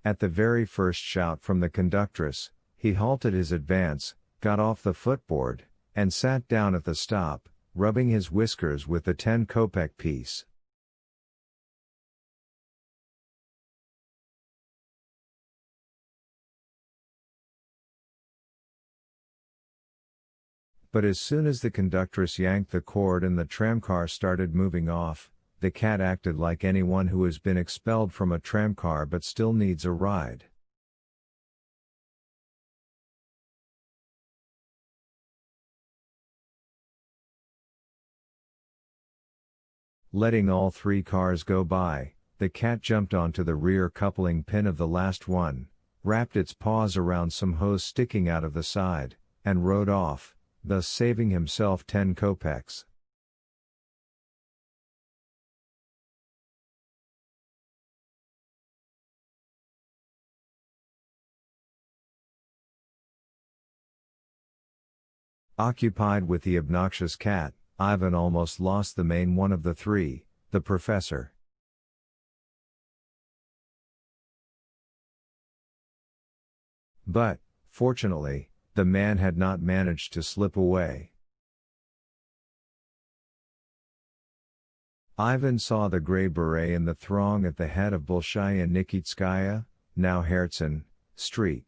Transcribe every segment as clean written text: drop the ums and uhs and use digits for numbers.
At the very first shout from the conductress, he halted his advance, got off the footboard, and sat down at the stop, rubbing his whiskers with the 10-kopeck piece. But as soon as the conductress yanked the cord and the tramcar started moving off, the cat acted like anyone who has been expelled from a tramcar but still needs a ride. Letting all three cars go by, the cat jumped onto the rear coupling pin of the last one, wrapped its paws around some hose sticking out of the side, and rode off, thus saving himself 10 kopecks. Occupied with the obnoxious cat, Ivan almost lost the main one of the three, the professor. But, fortunately, the man had not managed to slip away. Ivan saw the gray beret in the throng at the head of Bolshaya Nikitskaya, now Herzen, Street.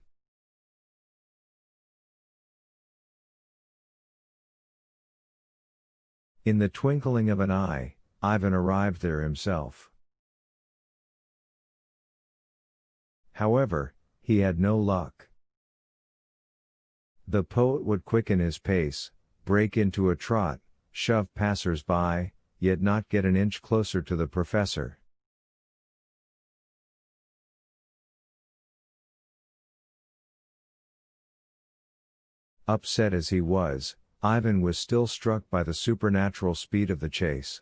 In the twinkling of an eye, Ivan arrived there himself. However, he had no luck. The poet would quicken his pace, break into a trot, shove passers-by, yet not get an inch closer to the professor. Upset as he was, Ivan was still struck by the supernatural speed of the chase.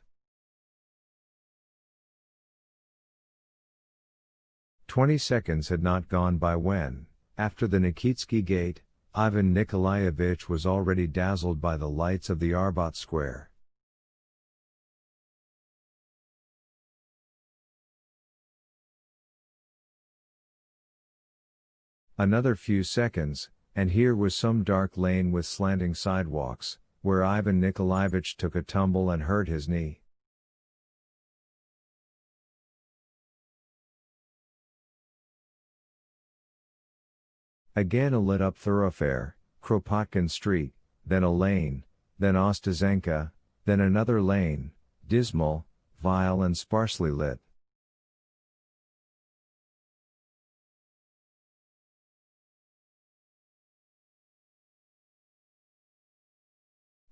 20 seconds had not gone by when, after the Nikitsky gate, Ivan Nikolaevich was already dazzled by the lights of the Arbat Square. Another few seconds, and here was some dark lane with slanting sidewalks, where Ivan Nikolaevich took a tumble and hurt his knee. Again a lit-up thoroughfare, Kropotkin Street, then a lane, then Ostazenka, then another lane, dismal, vile and sparsely lit.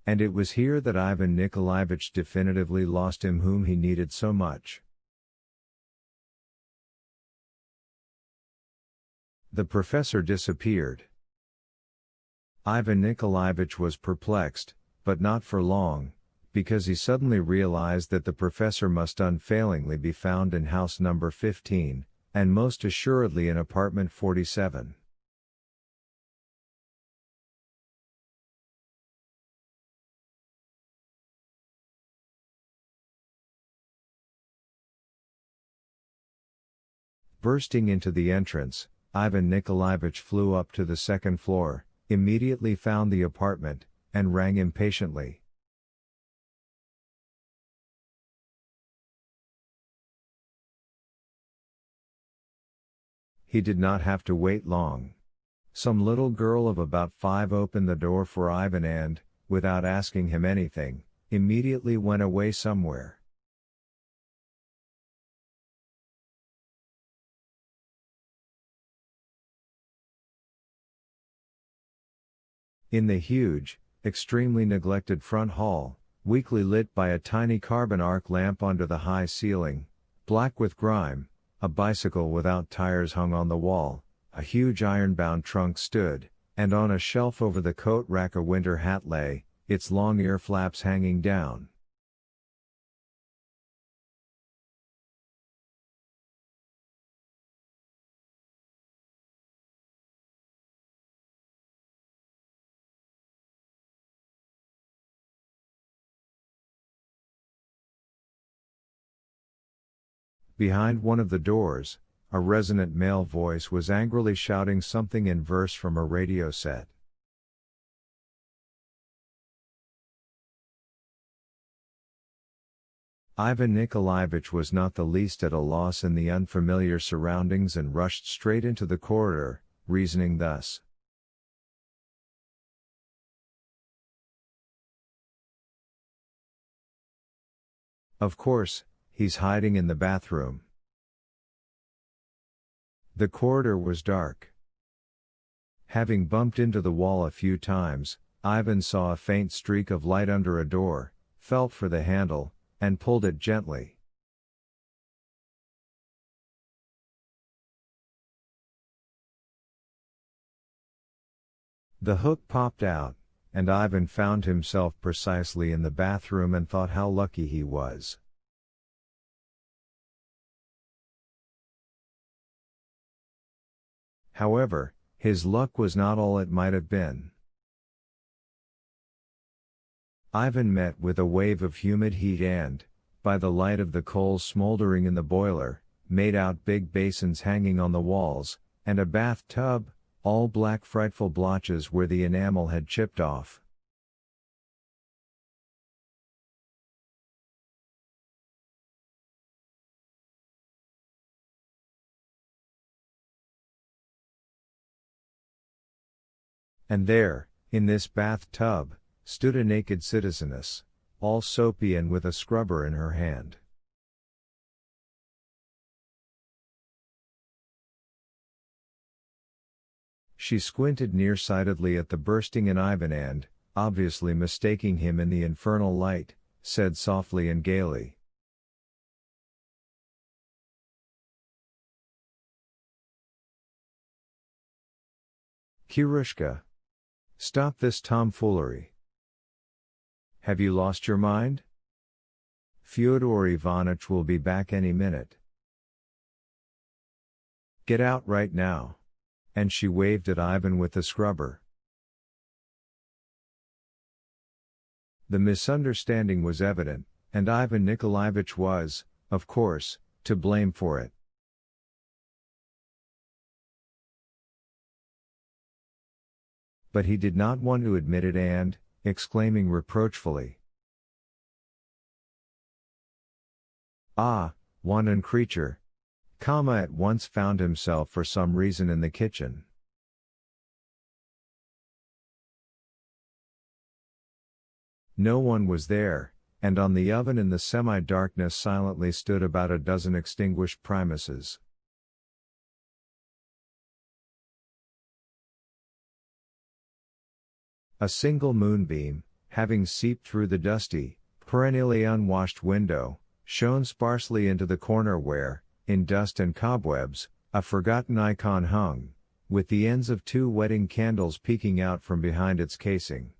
And it was here that Ivan Nikolaevich definitively lost him whom he needed so much. The professor disappeared. Ivan Nikolaevich was perplexed, but not for long, because he suddenly realized that the professor must unfailingly be found in house number 15, and most assuredly in apartment 47. Bursting into the entrance, Ivan Nikolaevich flew up to the second floor, immediately found the apartment, and rang impatiently. He did not have to wait long. Some little girl of about 5 opened the door for Ivan and, without asking him anything, immediately went away somewhere. In the huge, extremely neglected front hall, weakly lit by a tiny carbon arc lamp under the high ceiling, black with grime, a bicycle without tires hung on the wall, a huge iron-bound trunk stood, and on a shelf over the coat rack a winter hat lay, its long ear flaps hanging down. Behind one of the doors, a resonant male voice was angrily shouting something in verse from a radio set. Ivan Nikolaevich was not the least at a loss in the unfamiliar surroundings and rushed straight into the corridor, reasoning thus. Of course, he's hiding in the bathroom. The corridor was dark. Having bumped into the wall a few times, Ivan saw a faint streak of light under a door, felt for the handle, and pulled it gently. The hook popped out, and Ivan found himself precisely in the bathroom and thought how lucky he was. However, his luck was not all it might have been. Ivan met with a wave of humid heat and, by the light of the coals smoldering in the boiler, made out big basins hanging on the walls, and a bathtub, all black frightful blotches where the enamel had chipped off. And there, in this bathtub, stood a naked citizeness, all soapy and with a scrubber in her hand. She squinted nearsightedly at the bursting in Ivan and, obviously mistaking him in the infernal light, said softly and gaily, "Kirushka, stop this tomfoolery. Have you lost your mind? Fyodor Ivanitch will be back any minute. Get out right now." And she waved at Ivan with the scrubber. The misunderstanding was evident, and Ivan Nikolaevich was, of course, to blame for it. But he did not want to admit it and, exclaiming reproachfully, "Ah, wanton creature!" at once found himself for some reason in the kitchen. No one was there, and on the oven in the semi-darkness silently stood about a dozen extinguished primuses. A single moonbeam, having seeped through the dusty, perennially unwashed window, shone sparsely into the corner where, in dust and cobwebs, a forgotten icon hung, with the ends of two wedding candles peeking out from behind its casing.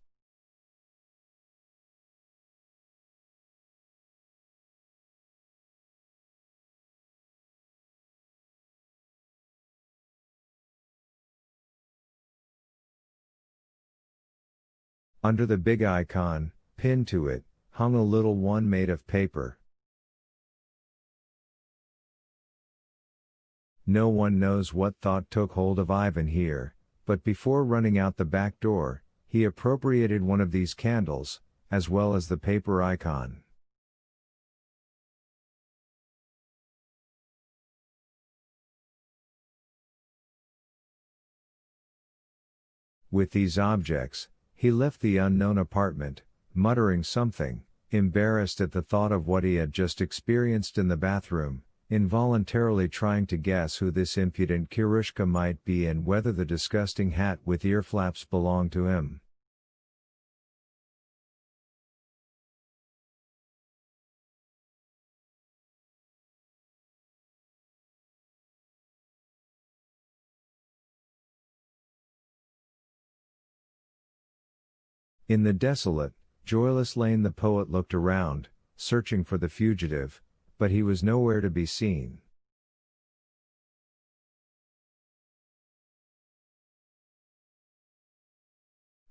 Under the big icon, pinned to it, hung a little one made of paper. No one knows what thought took hold of Ivan here, but before running out the back door, he appropriated one of these candles, as well as the paper icon. With these objects, he left the unknown apartment, muttering something, embarrassed at the thought of what he had just experienced in the bathroom, involuntarily trying to guess who this impudent Kirushka might be and whether the disgusting hat with ear flaps belonged to him. In the desolate, joyless lane the poet looked around, searching for the fugitive, but he was nowhere to be seen.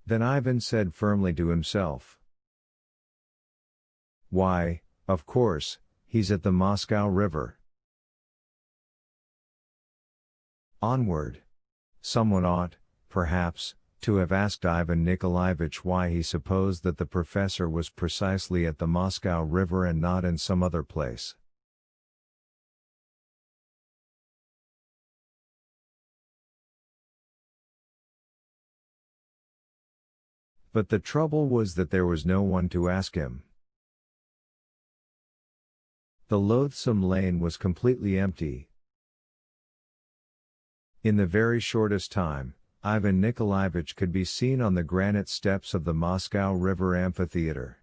Then Ivan said firmly to himself, "Why, of course, he's at the Moscow River." Onward. Someone ought, perhaps, to have asked Ivan Nikolaevich why he supposed that the professor was precisely at the Moscow River and not in some other place. But the trouble was that there was no one to ask him. The loathsome lane was completely empty. In the very shortest time, Ivan Nikolaevich could be seen on the granite steps of the Moscow River Amphitheater.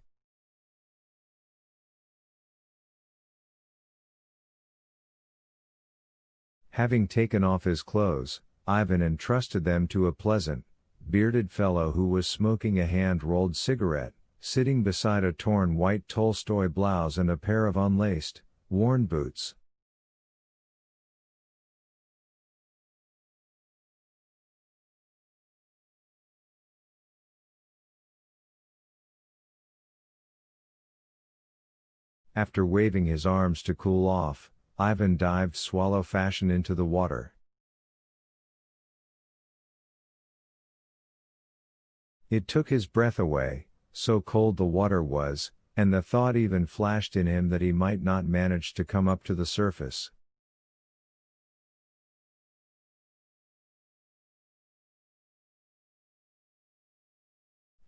Having taken off his clothes, Ivan entrusted them to a pleasant, bearded fellow who was smoking a hand-rolled cigarette, sitting beside a torn white Tolstoy blouse and a pair of unlaced, worn boots. After waving his arms to cool off, Ivan dived swallow fashion into the water. It took his breath away, so cold the water was, and the thought even flashed in him that he might not manage to come up to the surface.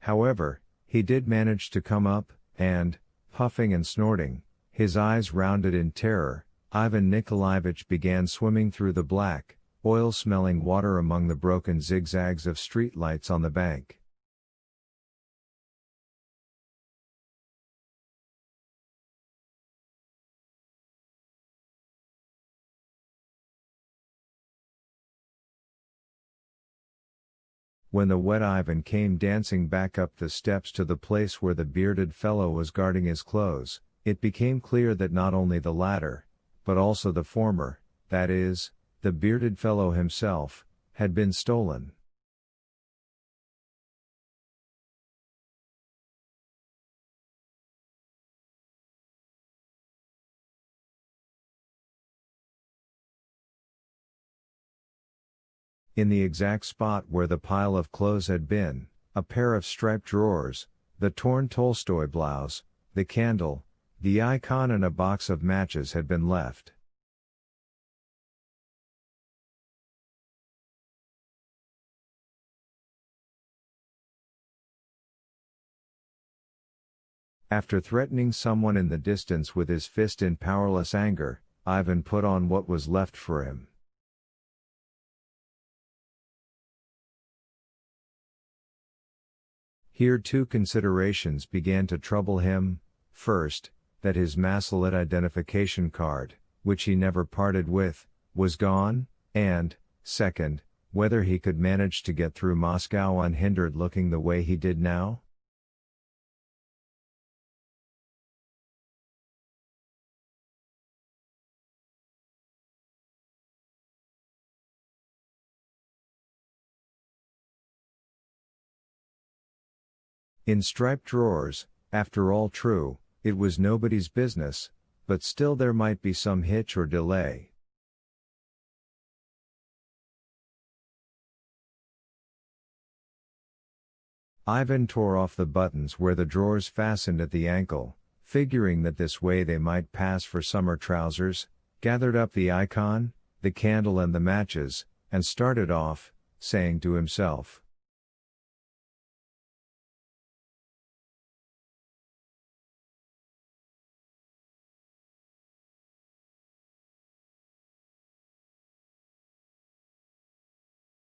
However, he did manage to come up, and, puffing and snorting, his eyes rounded in terror, Ivan Nikolaevich began swimming through the black, oil-smelling water among the broken zigzags of street lights on the bank. When the wet Ivan came dancing back up the steps to the place where the bearded fellow was guarding his clothes, it became clear that not only the latter, but also the former, that is, the bearded fellow himself, had been stolen. In the exact spot where the pile of clothes had been, a pair of striped drawers, the torn Tolstoy blouse, the candle, the icon and a box of matches had been left. After threatening someone in the distance with his fist in powerless anger, Ivan put on what was left for him. Here two considerations began to trouble him: first, that his Masalit identification card, which he never parted with, was gone, and, second, whether he could manage to get through Moscow unhindered looking the way he did now. In striped drawers, after all, true, it was nobody's business, but still there might be some hitch or delay. Ivan tore off the buttons where the drawers fastened at the ankle, figuring that this way they might pass for summer trousers, gathered up the icon, the candle and the matches, and started off, saying to himself,